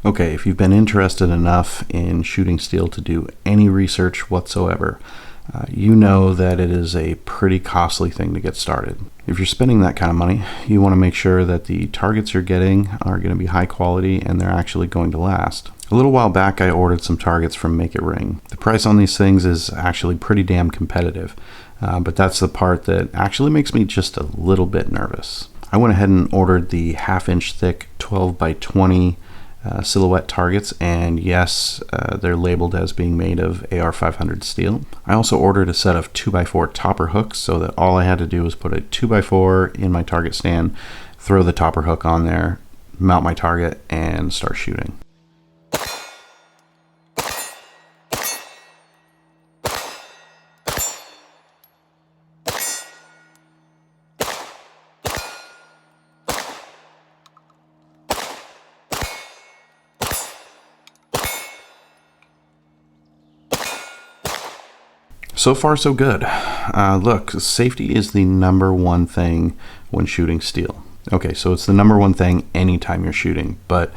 Okay, if you've been interested enough in shooting steel to do any research whatsoever, you know that it is a pretty costly thing to get started. If you're spending that kind of money, you want to make sure that the targets you're getting are going to be high quality and they're actually going to last. A little while back, I ordered some targets from Make It Ring. The price on these things is actually pretty damn competitive, but that's the part that actually makes me just a little bit nervous. I went ahead and ordered the half-inch thick 12 by 20 silhouette targets, and yes, they're labeled as being made of AR500 steel. I also ordered a set of 2x4 topper hooks so that all I had to do was put a 2x4 in my target stand, throw the topper hook on there, mount my target, and start shooting. So far, so good. Look, safety is the number one thing when shooting steel. Okay, so it's the number one thing anytime you're shooting, but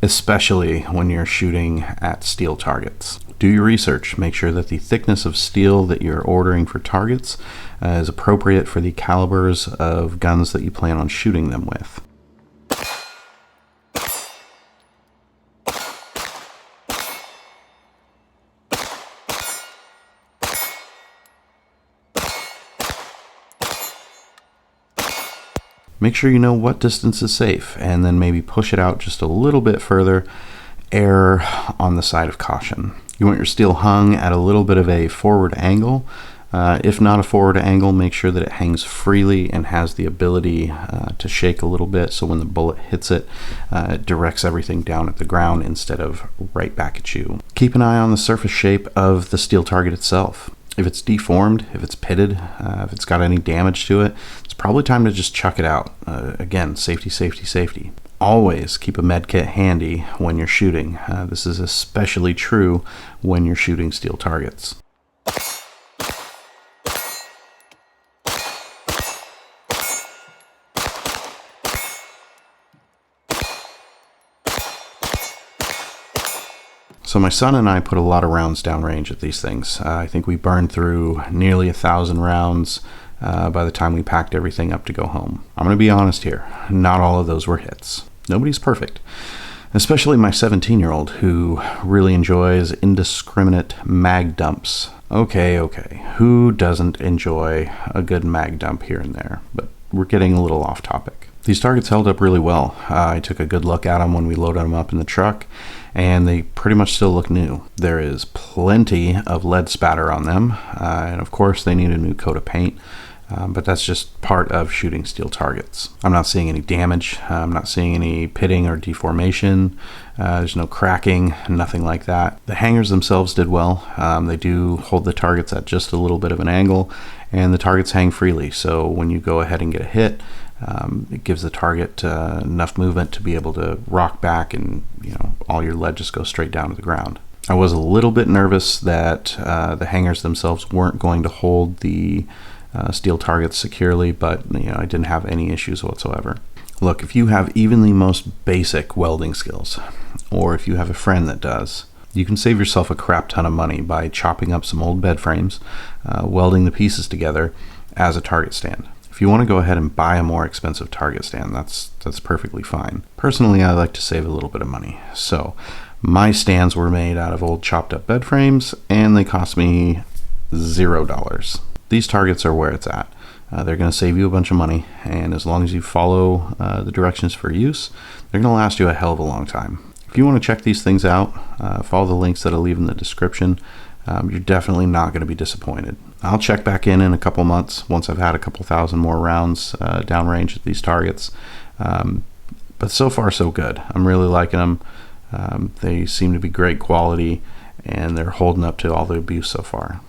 especially when you're shooting at steel targets. Do your research. Make sure that the thickness of steel that you're ordering for targets is appropriate for the calibers of guns that you plan on shooting them with. Make sure you know what distance is safe, and then maybe push it out just a little bit further. Err on the side of caution. You want your steel hung at a little bit of a forward angle. If not a forward angle, make sure that it hangs freely and has the ability to shake a little bit, so when the bullet hits it, it directs everything down at the ground instead of right back at you. Keep an eye on the surface shape of the steel target itself. If it's deformed, if it's pitted, if it's got any damage to it, it's probably time to just chuck it out. Again, safety, safety, safety. Always keep a med kit handy when you're shooting. This is especially true when you're shooting steel targets. So my son and I put a lot of rounds downrange at these things. I think we burned through nearly 1,000 rounds by the time we packed everything up to go home. I'm going to be honest here, not all of those were hits. Nobody's perfect, especially my 17-year-old who really enjoys indiscriminate mag dumps. Okay, who doesn't enjoy a good mag dump here and there? But we're getting a little off topic. These targets held up really well. I took a good look at them when we loaded them up in the truck, and they pretty much still look new. There is plenty of lead spatter on them, and of course they need a new coat of paint, but that's just part of shooting steel targets. I'm not seeing any damage. I'm not seeing any pitting or deformation. There's no cracking, nothing like that. The hangers themselves did well. They do hold the targets at just a little bit of an angle, and the targets hang freely, so when you go ahead and get a hit, it gives the target enough movement to be able to rock back, and all your lead just goes straight down to the ground. I was a little bit nervous that the hangers themselves weren't going to hold the steel targets securely, but I didn't have any issues whatsoever. Look, if you have even the most basic welding skills, or if you have a friend that does, you can save yourself a crap ton of money by chopping up some old bed frames, welding the pieces together as a target stand. If you want to go ahead and buy a more expensive target stand, that's perfectly fine. Personally, I like to save a little bit of money. So my stands were made out of old chopped up bed frames, and they cost me $0. These targets are where it's at. They're going to save you a bunch of money, and as long as you follow the directions for use, they're going to last you a hell of a long time. If you want to check these things out, follow the links that I'll leave in the description. You're definitely not going to be disappointed. I'll check back in a couple months once I've had a couple thousand more rounds downrange at these targets. But so far, so good. I'm really liking them. They seem to be great quality, and they're holding up to all the abuse so far.